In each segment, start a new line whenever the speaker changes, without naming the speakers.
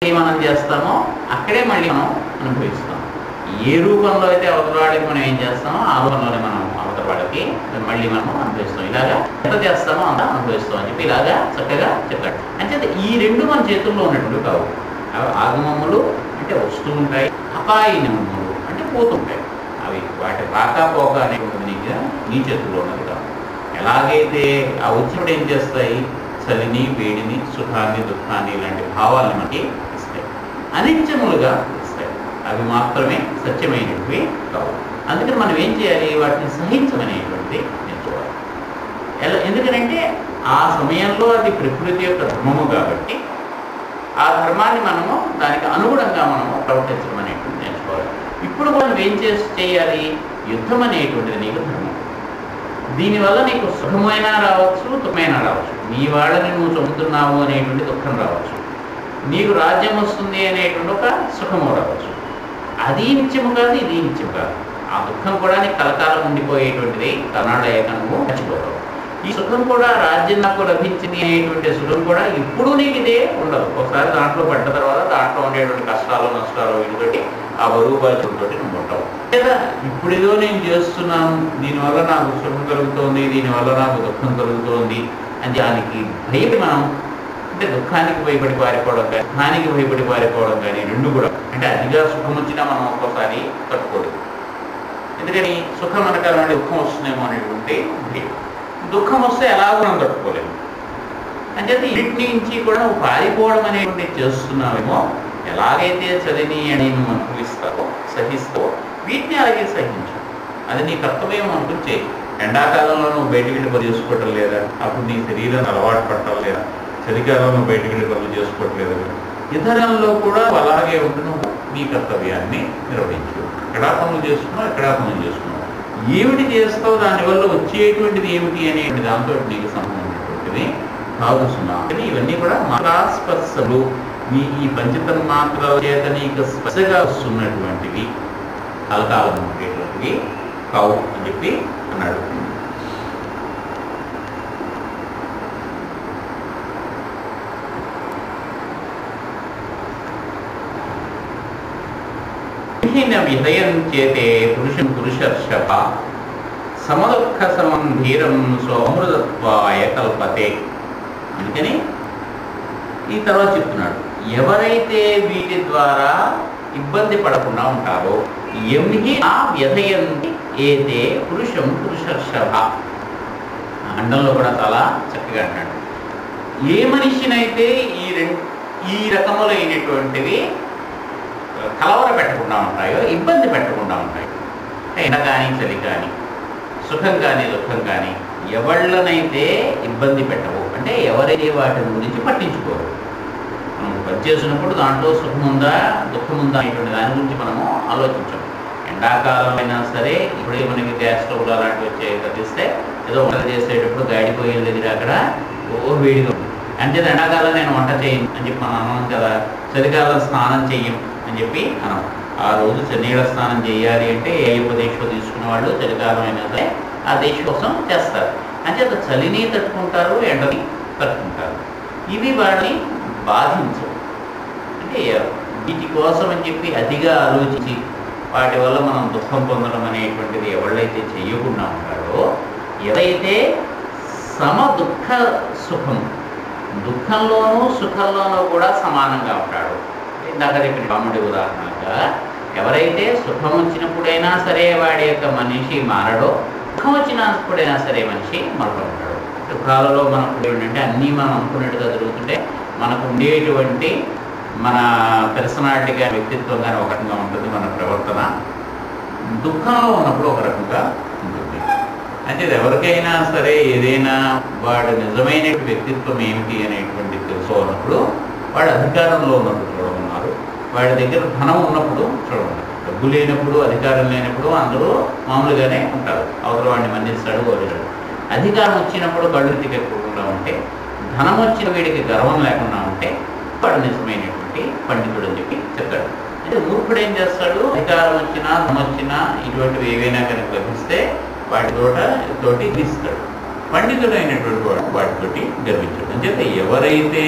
మనం చేస్తామో అక్కడే మళ్ళీ మనం అనుభవిస్తాం. ఏ రూపంలో అయితే అవతలవాడికి మనం ఏం చేస్తామో ఆ రూపంలోనే మనం అవతలవాడికి మళ్ళీ మనం అనుభవిస్తాం. ఇలాగా ఎంత చేస్తామో అంత అనుభవిస్తాం అని చెప్పి ఇలాగా చక్కగా చెప్పాడు. అంచేత ఈ రెండు మన చేతుల్లో ఉన్నటువంటి కావు. ఆగమములు అంటే వస్తూ ఉంటాయి, అపాయనములు అంటే పోతుంటాయి. అవి వాటి రాకపోక అనేటువంటి నీ చేతుల్లో ఉన్నది కావు. ఎలాగైతే ఆ వచ్చినప్పుడు ఏం చేస్తాయి, చలిని వేడిని సుఖాన్ని దుఃఖాన్ని ఇలాంటి భావాలను మనకి ఇస్తాయి, అనిత్యములుగా ఇస్తాయి. అవి మాత్రమే సత్యమైనవి కావు. అందుకని మనం ఏం చేయాలి, వాటిని సహించమనేటువంటిది నేర్చుకోవాలి. ఎందుకంటే ఆ సమయంలో అది ప్రకృతి యొక్క ధర్మము కాబట్టి ఆ ధర్మాన్ని మనము దానికి అనుగుణంగా మనము ప్రవర్తించడం అనేటువంటిది నేర్చుకోవాలి. ఇప్పుడు మనం ఏం చేయాలి, యుద్ధం అనేటువంటిది నీకు ధర్మం. దీనివల్ల నీకు సుఖమైనా రావచ్చు, దుఃఖమైనా రావచ్చు. నీ వాళ్ళని నువ్వు చంపుతున్నావు అనేటువంటి దుఃఖం రావచ్చు, నీకు రాజ్యం వస్తుంది అనేటువంటి ఒక సుఖము రావచ్చు. అది నిత్యము కాదు, ఇది నిత్యము కాదు. ఆ దుఃఖం కూడా నీకు కలకాలం ఉండిపోయేటువంటిది. కర్ణాడ ఏకనువు మర్చిపోతావు. ఈ సుఖం కూడా రాజ్యం నాకు లభించింది అనేటువంటి సుఖం కూడా ఇప్పుడు నీకు ఇదే ఉండదు. ఒకసారి దాంట్లో పడ్డ తర్వాత దాంట్లో ఉండేటువంటి కష్టాలు నష్టాలు వీటితోటి ఆ బరువు బాధ్యతలతో నువ్వు ఉంటావు. లేదా ఇప్పుడు ఏదో నేను చేస్తున్నాను, దీనివల్ల నాకు సుఖం కలుగుతోంది, దీనివల్ల నాకు దుఃఖం కలుగుతోంది అని దానికి భయపడి మనం అంటే దుఃఖానికి భయపడి పారిపోవడం కానీ దుఃఖానికి భయపడి పారిపోవడం కానీ రెండు కూడా. అంటే అదిగా సుఖం వచ్చినా మనం ఒక్కోసారి తట్టుకోలేదు. ఎందుకని సుఖం అనకాలంటే దుఃఖం వస్తుందేమో అనేటువంటి భయం. దుఃఖం వస్తే ఎలాగో మనం తట్టుకోలేము. అంచేత ఇంటి నుంచి కూడా నువ్వు పారిపోవడం అనేటువంటి చేస్తున్నావేమో. ఎలాగైతే చదిని అని నువ్వు అనుభవిస్తావో సహిస్తావో వీటిని అలాగే సహించు. అది నీ కర్తవ్యం అనుకుని చేయి. ఎండాకాలంలో నువ్వు బయటికి వెళ్ళి పనులు చేసుకోవటం లేదా, అప్పుడు నీ శరీరాన్ని అలవాటు పట్టడం లేదా, చలికాలంలో బయటికి వెళ్ళి పనులు చేసుకోవట్లేదు. ఇతరులలో కూడా అలాగే ఉంటూ నువ్వు నీ కర్తవ్యాన్ని నిర్వహించు. ఎక్కడా పనులు చేసుకున్నావు, ఎక్కడా పనులు చేసుకున్నావు, ఏమిటి చేస్తావు, దానివల్ల వచ్చేటువంటిది ఏమిటి అనేటువంటి దాంతో నీకు సంబంధించినటువంటిది కాదు సుమా. కానీ ఇవన్నీ కూడా మాత్రాస్పర్శలు, నీ ఈ పంచతన్మాత్రల చేత నీకు స్పర్శగా వస్తున్నటువంటివి, కలకాలం ఉండేటువంటివి కావు అని చెప్పి అన్నాడు. విహయం చేతే పురుషం పురుషర్షభ సమదుఃఖ సమం ధీరం స్వమృతత్వాయ కల్పతే. అందుకని ఈ తర్వాత చెప్తున్నాడు, ఎవరైతే వీటి ద్వారా ఇబ్బంది పడకుండా ఉంటారో ఎమిహి ఆ వ్యధయంతి ఏతే పురుషం పురుషర్షభ. అండంలో కూడా చాలా చక్కగా అంటాడు. ఏ మనిషినైతే ఈ రకములైనటువంటివి కలవర పెట్టకుండా ఉంటాయో, ఇబ్బంది పెట్టకుండా ఉంటాయో, ఎండ కానీ చలి కానీ సుఖం కానీ దుఃఖం కానీ ఎవళ్ళనైతే ఇబ్బంది పెట్టవు, అంటే ఎవరైతే వాటి గురించి పట్టించుకోరు. మనం పనిచేసినప్పుడు దాంట్లో సుఖం ఉందా దుఃఖం ఉందా అనేటువంటి దాని గురించి మనము ఆలోచించాం. ఎండాకాలం అయినా సరే ఇప్పుడే మనకి గ్యాస్ స్టవ్లు అలాంటివి వచ్చాయి కట్టిస్తే ఏదో వంట చేసేటప్పుడు గాడిపోయేది దగ్గర అక్కడ వేడిగా ఉంది. అంటే ఎండాకాలం నేను వంట చేయను అని చెప్పి మనం అన్నాం కదా, చలికాలం స్నానం చెయ్యం అని చెప్పి అన్నాం. ఆ రోజు నీళ్ళ స్నానం చేయాలి అంటే ఏ దీక్ష తీసుకున్న వాళ్ళు చలికాలం అయినా సరే ఆ దీక్ష కోసం చేస్తారు. అంటే చలిని తట్టుకుంటారు, ఎండని తట్టుకుంటారు. ఇవి వాడిని బాధించవు. అంటే వీటి కోసం అని చెప్పి అతిగా ఆలోచించి వాటి వల్ల మనం దుఃఖం పొందడం అనేటువంటిది ఎవళ్ళైతే చేయకుండా ఉంటారో, ఎవరైతే సమ దుఃఖ సుఖం, దుఃఖంలోనూ సుఖంలోనూ కూడా సమానంగా ఉంటాడు. ఇందాక చెప్పిన రాముడి ఉదాహరణగా ఎవరైతే సుఖం వచ్చినప్పుడైనా సరే వాడి యొక్క మనిషి మారడో, దుఃఖం వచ్చినప్పుడైనా సరే మనిషి మరొక ఉంటాడు. సుఖాలలో మనకు ఏంటంటే అన్నీ మనం అనుకున్నట్టుగా జరుగుతుంటే మనకు ఉండేటువంటి మన పర్సనాలిటీ కానీ వ్యక్తిత్వం కానీ ఒక రకంగా ఉంటుంది, మన ప్రవర్తన దుఃఖంలో ఉన్నప్పుడు ఒక రకంగా ఉంటుంది. అంటే ఎవరికైనా సరే ఏదైనా వాడు నిజమైన వ్యక్తిత్వం ఏమిటి అనేటువంటి తెలుసుకోనప్పుడు వాడు అధికారంలో ఉన్నప్పుడు చూడమన్నారు, వాడి దగ్గర ధనం ఉన్నప్పుడు చూడమన్నారు. డబ్బు లేనప్పుడు అధికారం లేనప్పుడు అందరూ మామూలుగానే ఉంటారు, అవతల వాడిని మన్నిస్తాడు కోరిస్తాడు. అధికారం వచ్చినప్పుడు కళ్ళు తిక్కకుండా ఉంటే, ధనం వచ్చిన వీడికి గర్వం లేకుండా ఉంటే వాడు నిజమైనటువంటి పండితుడు అని చెప్పి చెప్తాడు. అంటే మూర్ఖుడు ఏం చేస్తాడు, అధికారం వచ్చినా ధనం వచ్చినా ఇటువంటివి ఏవైనా కనుక లభిస్తే వాటితోటి ఇస్తాడు. పండితుడు అయినటువంటి వాడు వాటితోటి గర్వించాడు. అంటే ఎవరైతే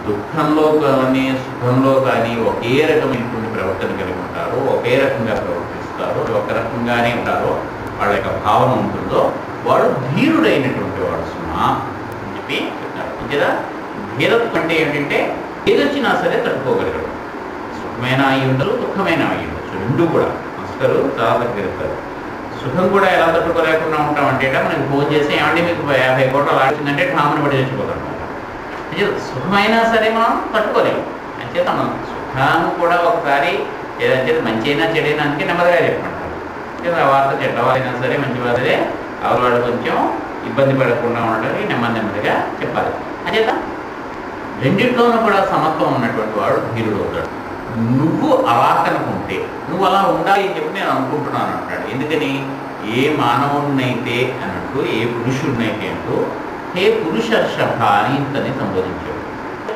దుఃఖంలో కానీ సుఖంలో కానీ ఒకే రకమైనటువంటి ప్రవర్తన కలిగి ఉంటారో, ఒకే రకంగా ప్రవర్తిస్తారో, ఒక రకంగానే ఉంటారో, వాళ్ళ యొక్క భావన ఉంటుందో వాడు ధీరుడైనటువంటి వాడు సుమా అని చెప్పి చెప్తారు. అంతేదా ధీరత్వం అంటే ఏంటంటే ఏదొచ్చినా సరే తట్టుకోగలగడం. సుఖమైన అయి ఉండదు, దుఃఖమైన అయి ఉండొచ్చు, రెండు కూడా. మాస్టరు చాలా దగ్గర సుఖం కూడా ఎలా తట్టుకోలేకుండా ఉంటామంటే మనకి ఫోన్ చేసి ఏమంటే మీకు 50 కోట్లు ఆడుతుందంటే ఠామని పడి తెచ్చిపోతాం. అంటే సుఖమైనా సరే మనం తట్టుకోలేము. అంచేత మనం సుఖాన్ని కూడా ఒకసారి ఏదంటే మంచి అయినా చెడైనా అందుకే నెమ్మదిగా చెప్పమంటారు. ఆ వార్త చెడ్డవారైనా సరే మంచి వారే వాళ్ళు కొంచెం ఇబ్బంది పడకుండా ఉండడానికి నెమ్మదిగా చెప్పాలి. అంచేత రెండింటిలోనూ కూడా సమత్వం ఉన్నటువంటి వాడు ధీరుడు అవుతాడు. నువ్వు అలా కనుకుంటే నువ్వు అలా ఉండాలి అని చెప్పి నేను అనుకుంటున్నాను అంటాడు. ఎందుకని ఏ మానవుడినైతే అన్నట్టు, ఏ పురుషుడినైతే అంటూ హే పురుషర్షభ అని ఇంతని సంబోధించాడు.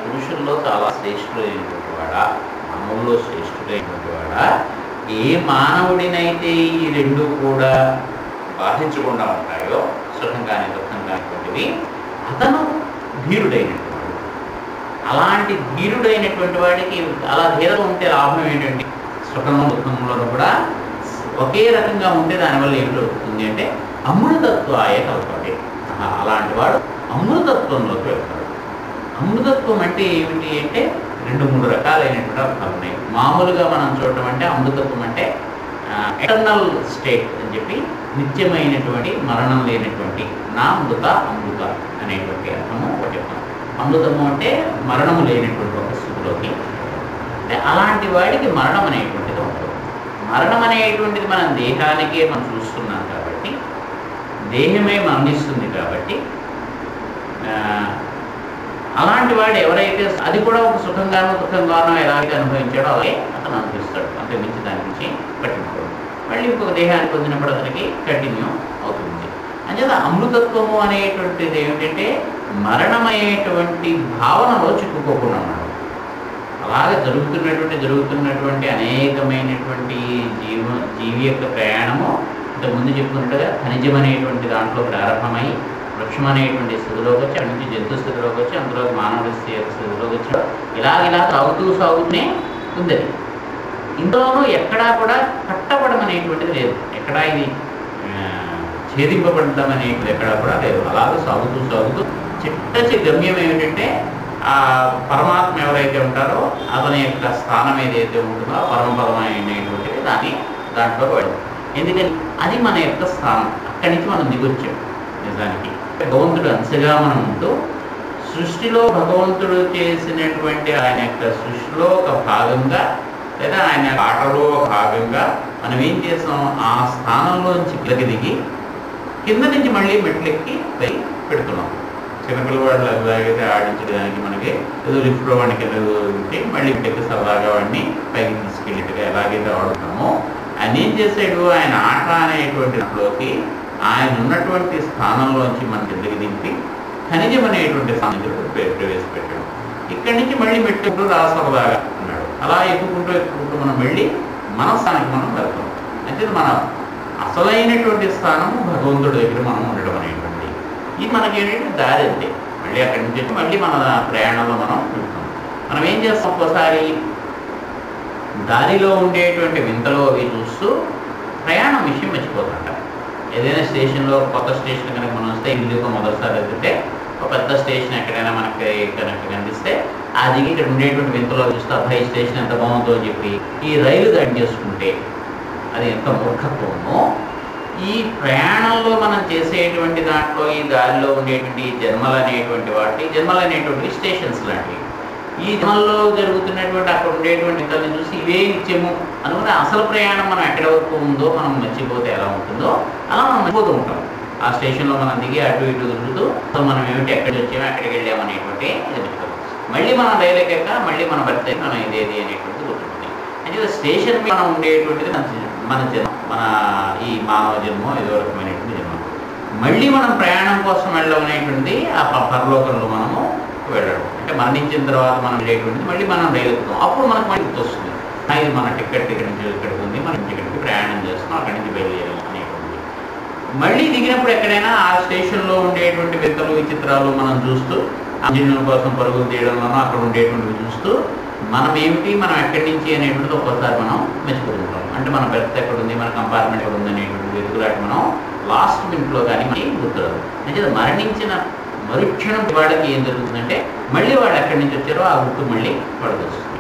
పురుషుల్లో చాలా శ్రేష్ఠుడైనటువంటి వాడా, మానవుల్లో శ్రేష్ఠుడైనటువంటి వాడా, ఏ మానవుడినైతే ఈ రెండు కూడా బాధించకుండా ఉంటాయో, సుఖం కానీ దుఃఖం కానిటువంటివి, అతను ధీరుడైనటువంటి వాడు. అలాంటి ధీరుడైనటువంటి వాడికి అలా ధీరగా ఉంటే లాభం ఏంటంటే సుఖంలో దుఃఖంలోనూ కూడా ఒకే రకంగా ఉంటే దానివల్ల ఏమిటవుతుంది అంటే అమృతత్వాయ కలపాలి. అలాంటి వాడు అమృతత్వంలోకి వెళ్తాడు. అమృతత్వం అంటే ఏమిటి అంటే 2-3 రకాలైనటువంటి అర్థాలు ఉన్నాయి. మామూలుగా మనం చూడటం అంటే అమృతత్వం అంటే ఎటర్నల్ స్టేట్ అని చెప్పి నిత్యమైనటువంటి మరణం లేనటువంటి నా అమృత అమృత అనేటువంటి అర్థము ఒకటి చెప్తాం. అమృతము అంటే మరణము లేనటువంటి ఒక స్థితిలోకి, అలాంటి వాడికి మరణం అనేటువంటిది ఉంటుంది. మరణం అనేటువంటిది మనం దేహానికే మనం చూస్తున్నాం కాబట్టి, దేహమే మరణిస్తుంది కాబట్టి, అలాంటి వాడు ఎవరైతే అది కూడా ఒక సుఖంగానో దుఃఖంగానో ఎలాగైతే అనుభవించాడో అలాగే అతను అనుభవిస్తాడు. అంతే మించి దాని నుంచి పట్టించుకోడు. మళ్ళీ ఇంకొక దేహానికి పొందినప్పుడు అతనికి కంటిన్యూ అవుతుంది. అంచేత అమృతత్వము అనేటువంటిది ఏమిటంటే మరణమయ్యేటువంటి భావనలో చిక్కుకోకుండా ఉన్నాడు. అలాగే జరుగుతున్నటువంటి అనేకమైనటువంటి జీవి యొక్క ప్రయాణము ఇంతకుముందు చెప్పుకున్నట్టుగా ఖనిజం అనేటువంటి దాంట్లో ప్రారంభమై వృక్షం అనేటువంటి స్థితిలోకి వచ్చి, అక్కడి నుంచి జంతు స్థితిలోకి వచ్చి, అందులో మానవుడి స్థితిలోకి వచ్చి ఇలా సాగుతూనే ఉంది. ఇందులోనూ ఎక్కడా కూడా కట్టబడం అనేటువంటిది లేదు. ఎక్కడా ఇది ఛేదింపబడడం అనేటువంటిది ఎక్కడా కూడా లేదు. అలాగే సాగుతూ చిట్ట గమ్యం ఏమిటంటే ఆ పరమాత్మ ఎవరైతే ఉంటారో అతని యొక్క స్థానం ఏదైతే ఉంటుందో పరమపదమైనటువంటిది దాంట్లో పడింది. ఎందుకని అది మన యొక్క స్థానం. అక్కడి నుంచి మనం దిగొచ్చాం. నిజానికి భగవంతుడు అంశగా మనం ఉంటూ సృష్టిలో భగవంతుడు చేసినటువంటి ఆయన యొక్క సృష్టిలో ఒక భాగంగా లేదా ఆయన ఆటలో భాగంగా మనం ఏం చేస్తాం, ఆ స్థానంలోంచి దిగి కింద నుంచి మళ్ళీ మెట్లెక్కి పెడుతున్నాం. చిన్నపిల్లవాళ్ళు ఎలాగైతే ఆడించడానికి మనకి ఏదో లిఫ్ట్లో వాడికి ఎదుగుంటే మళ్ళీ మెట్లెక్కి సరదాగా వాడిని పైకి తీసుకెళ్ళేట్టుగా ఎలాగైతే ఆడుతున్నామో ఆయన ఏం చేసాడు, ఆయన ఆట అనేటువంటి దాంట్లోకి ఆయన ఉన్నటువంటి స్థానంలోంచి మన కిందకి దింపి ఖనిజం అనేటువంటి స్థానంలో ప్రవేశపెట్టాడు. ఇక్కడి నుంచి మళ్ళీ మెట్టుకుంటూ సరదాగా ఉన్నాడు. అలా ఎక్కుకుంటూ మనం వెళ్ళి మన స్థానానికి మనం వెళ్తాం. అంటే మన అసలైనటువంటి స్థానము భగవంతుడి దగ్గర మనం ఉండడం అనేటువంటి ఇది మనకి ఏంటంటే దారి అంతే. మళ్ళీ అక్కడి నుంచి వచ్చి మళ్ళీ మన ప్రయాణంలో మనం వెళ్తాం. మనం ఏం చేస్తాం, ఒక్కోసారి దారిలో ఉండేటువంటి వింతలో అవి చూస్తూ ప్రయాణం విషయం మర్చిపోతుంట. ఏదైనా స్టేషన్లో కొత్త స్టేషన్ కనుక మనం వస్తే ఇల్లుగా మొదటిసారి వెళ్తుంటే ఒక పెద్ద స్టేషన్ ఎక్కడైనా మనకి కనుక కనిపిస్తే ఆ దిగి ఇక్కడ ఉండేటువంటి వింతలో చూస్తే అబ్బాయి స్టేషన్ ఎంత బాగుందో అని చెప్పి ఈ రైలు దాడి చేసుకుంటే అది ఎంత మూర్ఖత్వమో. ఈ ప్రయాణంలో మనం చేసేటువంటి దాంట్లో ఈ దారిలో ఉండేటువంటి జన్మలు అనేటువంటి స్టేషన్స్ లాంటివి. ఈ జన్మల్లో జరుగుతున్నటువంటి అక్కడ ఉండేటువంటి వింతల్ని చూసి ఇవే నిత్యము అనుకుని అసలు ప్రయాణం మనం ఎక్కడ వరకు ఉందో మనం మర్చిపోతే ఎలా ఉంటుందో అలా మనం మర్చిపోతూ ఉంటాం. ఆ స్టేషన్లో మనం దిగి అటు ఇటు తిరుగుతూ అసలు మనం ఏమిటి ఎక్కడికి వచ్చామో ఎక్కడికి వెళ్ళాము అనేటువంటి ఇది మర్చిపోతాం. మళ్ళీ మనం రైలు ఎక్కాక మళ్ళీ మన బర్త్ మనం ఇదేది అనేటువంటిది గుర్తుంది. అంటే స్టేషన్ మనం ఉండేటువంటిది మన జన్మ, మన ఈ మానవ జన్మ ఏదో రకమైనటువంటి జన్మ. మళ్ళీ మనం ప్రయాణం కోసం వెళ్ళడం అనేటువంటిది ఆ పరలోకంలో మనము వెళ్ళడం. అంటే మరణించిన తర్వాత మనం వెళ్ళేటువంటిది మళ్ళీ మనం రైలు ఎక్కుతాం. అప్పుడు మనకు మళ్ళీ గుర్తొస్తుంది, ఇది మన టికెట్ ఇక్కడ నుంచి ఇక్కడికి ఉంది, మనం ఇక్కడికి ప్రయాణం చేస్తున్నాం, అక్కడి నుంచి బయలుదేరాం అనేటువంటి. మళ్ళీ దిగినప్పుడు ఎక్కడైనా ఆ స్టేషన్లో ఉండేటువంటి వింతలు విచిత్రాలు మనం చూస్తూ ఇంజనీర్ కోసం పరుగులు తీయడంలోనో అక్కడ ఉండేటువంటివి చూస్తూ మనం ఏమిటి, మనం ఎక్కడి నుంచి అనేటువంటిది ఒక్కోసారి మనం మెచ్చుకుంటాం. అంటే మన బెర్త్ ఎక్కడ ఉంది, మన కంపార్ట్మెంట్ ఎక్కడ ఉంది అనేటువంటి వెతుకులాట మనం లాస్ట్ మినిట్లో కానీ మనకి గుర్తురాదు. అంటే మరణించిన మరుక్షణం వాళ్ళకి ఏం జరుగుతుందంటే మళ్ళీ వాళ్ళు ఎక్కడి నుంచి వచ్చారో ఆ గుర్తు మళ్ళీ వాళ్ళకి వస్తుంది.